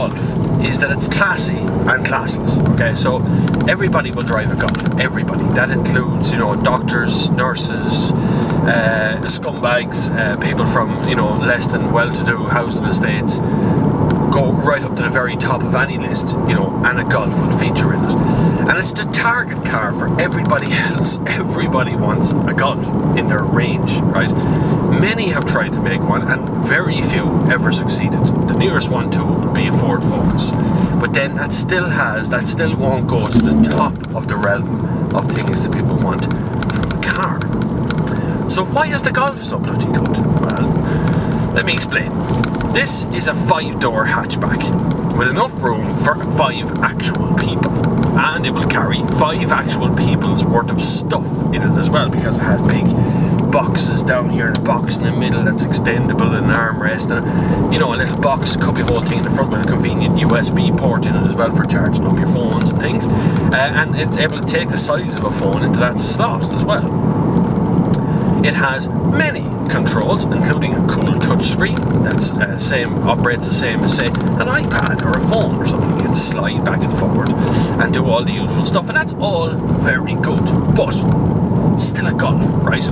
Golf is that it's classy and classless. Okay, so everybody will drive a Golf. Everybody. That includes, you know, doctors, nurses, scumbags, people from, you know, less than well-to-do housing estates. Go right up to the very top of any list, you know, and a Golf will feature in it. And it's the target car for everybody else. Everybody wants a Golf in their range, right? Many have tried to make one, and very few ever succeeded. The nearest one to it would be a Ford Focus. But then that still won't go to the top of the realm of things that people want from a car. So why is the Golf so bloody good? Well, let me explain. This is a 5-door hatchback with enough room for 5 actual people, and it will carry 5 actual people's worth of stuff in it as well, because it has big boxes down here, and a box in the middle that's extendable, and an armrest, and you know, a little box, could be a whole thing in the front with a convenient USB port in it as well for charging up your phones and things, and it's able to take the size of a phone into that slot as well. It has many controls, including a cool touch screen that's operates the same as, say, an iPad or a phone or something. You can slide back and forward and do all the usual stuff, and that's all very good, but still a Golf, right?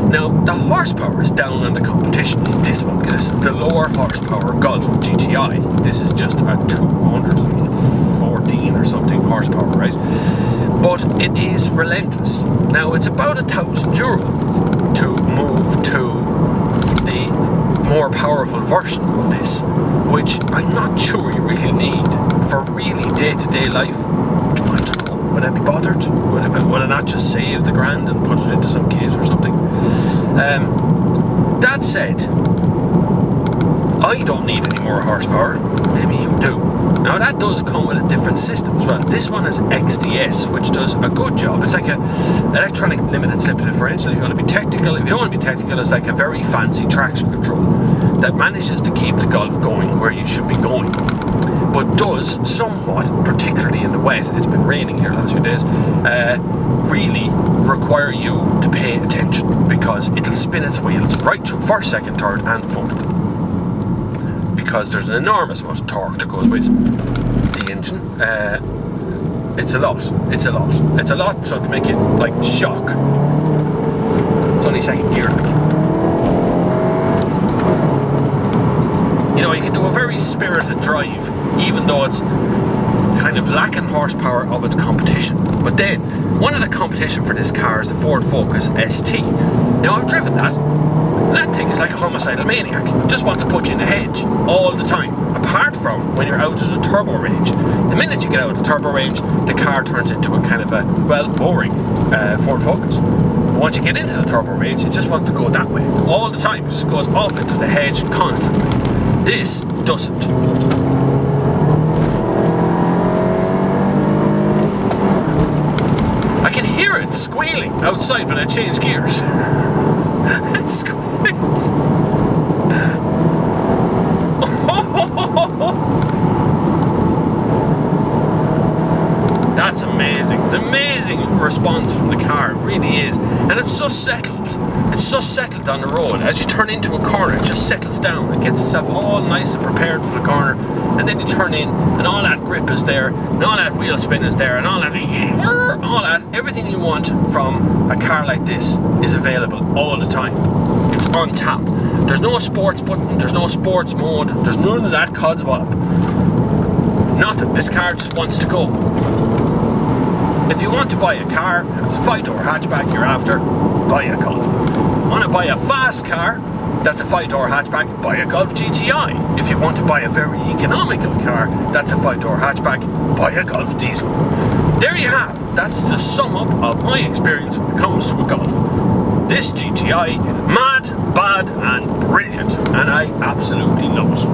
Now, the horsepower is down on the competition in this one, because this is the lower horsepower Golf GTI. This is just a 214 or something horsepower, right? But it is relentless. Now, it's about €1,000 to move to the more powerful version of this, which I'm not sure you really need for really day-to-day life. I don't know, would I be bothered? Would I not just save the grand and put it into some case or something? That said, I don't need any more horsepower. Maybe you do. Now that does come with a different system as well. This one has XDS, which does a good job. It's like a electronic limited slip differential. If you want to be technical, if you don't want to be technical, it's like a very fancy traction control that manages to keep the Golf going where you should be going, but does somewhat, particularly in the wet, it's been raining here the last few days, really require you to pay attention, because it'll spin its wheels right through first, second, third and fourth, because there's an enormous amount of torque that goes with the engine. It's a lot, so to make it like shock, it's only second gear, like. You know, you can do a very spirited drive, even though it's kind of lacking horsepower of its competition. But then, one of the competition for this car is the Ford Focus ST. Now, I've driven that, and that thing is like a homicidal maniac. It just wants to put you in the hedge all the time, apart from when you're out of the turbo range. The minute you get out of the turbo range, the car turns into a kind of a, well, boring Ford Focus. But once you get into the turbo range, it just wants to go that way all the time. It just goes off into the hedge constantly. This doesn't. I can hear it squealing outside when I change gears. It squeals. That's amazing. It's an amazing response from the car. It really is. And it's so settled. It's so settled on the road. As you turn into a corner, it just settles down. It gets itself all nice and prepared for the corner. And then you turn in, and all that grip is there, and all that wheel spin is there, and all that, everything you want from a car like this is available all the time. It's on tap. There's no sports button, there's no sports mode, there's none of that codswallop. Nothing. This car just wants to go. If you want to buy a car, and it's a 5-door hatchback you're after, buy a Golf. Want to buy a fast car that's a 5-door hatchback, buy a Golf GTI. If you want to buy a very economical car that's a 5-door hatchback, buy a Golf diesel. There you have. That's the sum up of my experience when it comes to a Golf. This GTI is mad, bad and brilliant, and I absolutely love it.